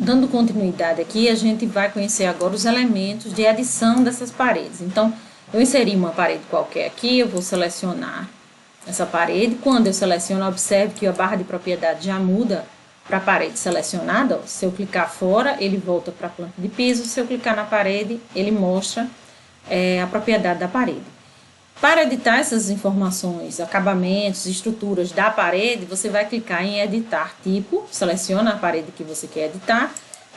dando continuidade aqui, a gente vai conhecer agora os elementos de adição dessas paredes. Então, eu inseri uma parede qualquer aqui, eu vou selecionar essa parede. Quando eu seleciono, observe que a barra de propriedade já muda para a parede selecionada. Ó. Se eu clicar fora, ele volta para a planta de piso. Se eu clicar na parede, ele mostra a propriedade da parede. Para editar essas informações, acabamentos, estruturas da parede, você vai clicar em editar tipo, seleciona a parede que você quer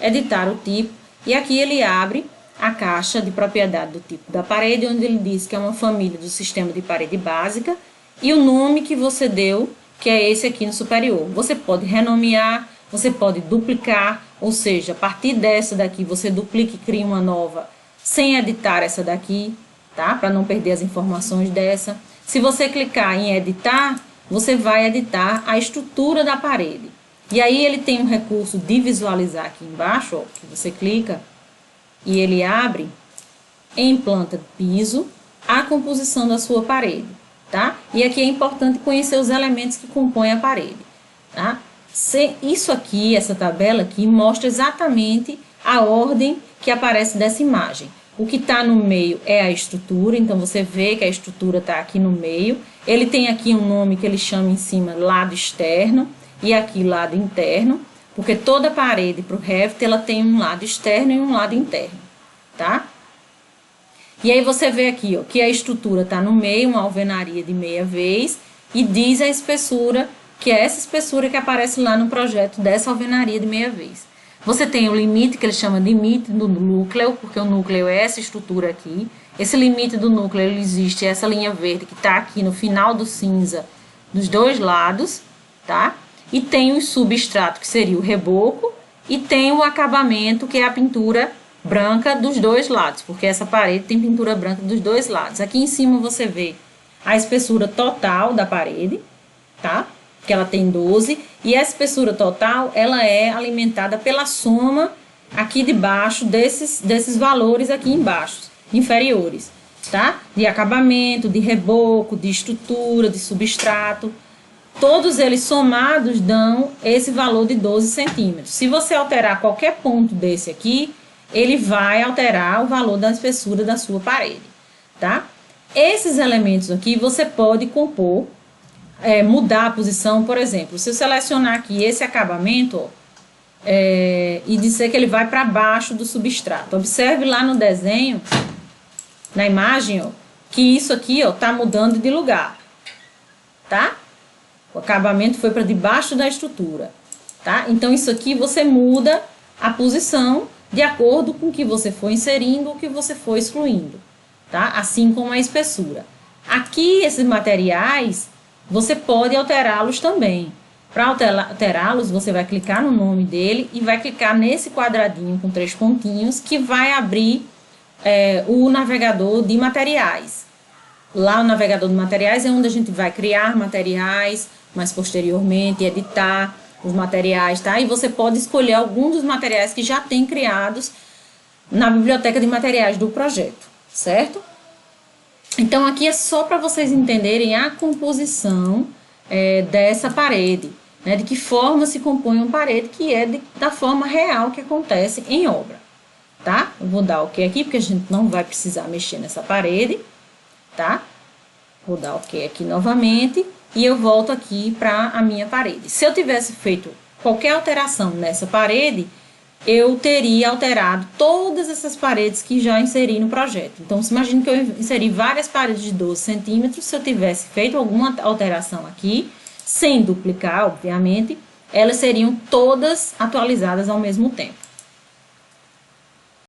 editar o tipo, e aqui ele abre a caixa de propriedade do tipo da parede, onde ele diz que é uma família do sistema de parede básica, e o nome que você deu, que é esse aqui no superior. Você pode renomear, você pode duplicar, ou seja, a partir dessa daqui você duplica e cria uma nova, sem editar essa daqui, tá? Para não perder as informações dessa. Se você clicar em editar, você vai editar a estrutura da parede. E aí ele tem um recurso de visualizar aqui embaixo, ó, que você clica e ele abre em planta de piso a composição da sua parede, tá? E aqui é importante conhecer os elementos que compõem a parede, tá? Isso aqui, essa tabela aqui, mostra exatamente a ordem que aparece dessa imagem. O que está no meio é a estrutura, então você vê que a estrutura está aqui no meio. Ele tem aqui um nome que ele chama em cima lado externo e aqui lado interno, porque toda parede para o Revit ela tem um lado externo e um lado interno, tá? E aí você vê aqui, ó, que a estrutura está no meio, uma alvenaria de meia vez, e diz a espessura, que é essa espessura que aparece lá no projeto dessa alvenaria de meia vez. Você tem o limite, que ele chama de limite do núcleo, porque o núcleo é essa estrutura aqui. Esse limite do núcleo, ele existe, essa linha verde que está aqui no final do cinza, dos dois lados, tá? E tem o substrato, que seria o reboco, e tem o acabamento, que é a pintura branca dos dois lados, porque essa parede tem pintura branca dos dois lados. Aqui em cima você vê a espessura total da parede, tá? Que ela tem 12, e essa espessura total, ela é alimentada pela soma aqui de baixo desses valores aqui embaixo, inferiores, tá? De acabamento, de reboco, de estrutura, de substrato, todos eles somados dão esse valor de 12 centímetros. Se você alterar qualquer ponto desse aqui, ele vai alterar o valor da espessura da sua parede, tá? Esses elementos aqui você pode compor, mudar a posição, por exemplo, se eu selecionar aqui esse acabamento, ó, e dizer que ele vai para baixo do substrato, observe lá no desenho, na imagem, ó, que isso aqui está mudando de lugar, tá? O acabamento foi para debaixo da estrutura, tá? Então isso aqui você muda a posição de acordo com o que você for inserindo ou o que você for excluindo, tá? Assim como a espessura. Aqui esses materiais você pode alterá-los também. Para alterá-los, você vai clicar no nome dele e vai clicar nesse quadradinho com 3 pontinhos que vai abrir o navegador de materiais. Lá no navegador de materiais é onde a gente vai criar materiais, mais posteriormente editar os materiais, tá? E você pode escolher algum dos materiais que já tem criados na biblioteca de materiais do projeto, certo? Então, aqui é só para vocês entenderem a composição dessa parede, né? De que forma se compõe uma parede, que é da forma real que acontece em obra, tá? Eu vou dar OK aqui, porque a gente não vai precisar mexer nessa parede, tá? Vou dar OK aqui novamente e eu volto aqui para a minha parede. Se eu tivesse feito qualquer alteração nessa parede, eu teria alterado todas essas paredes que já inseri no projeto. Então, se imagina que eu inseri várias paredes de 12 centímetros, se eu tivesse feito alguma alteração aqui, sem duplicar, obviamente, elas seriam todas atualizadas ao mesmo tempo.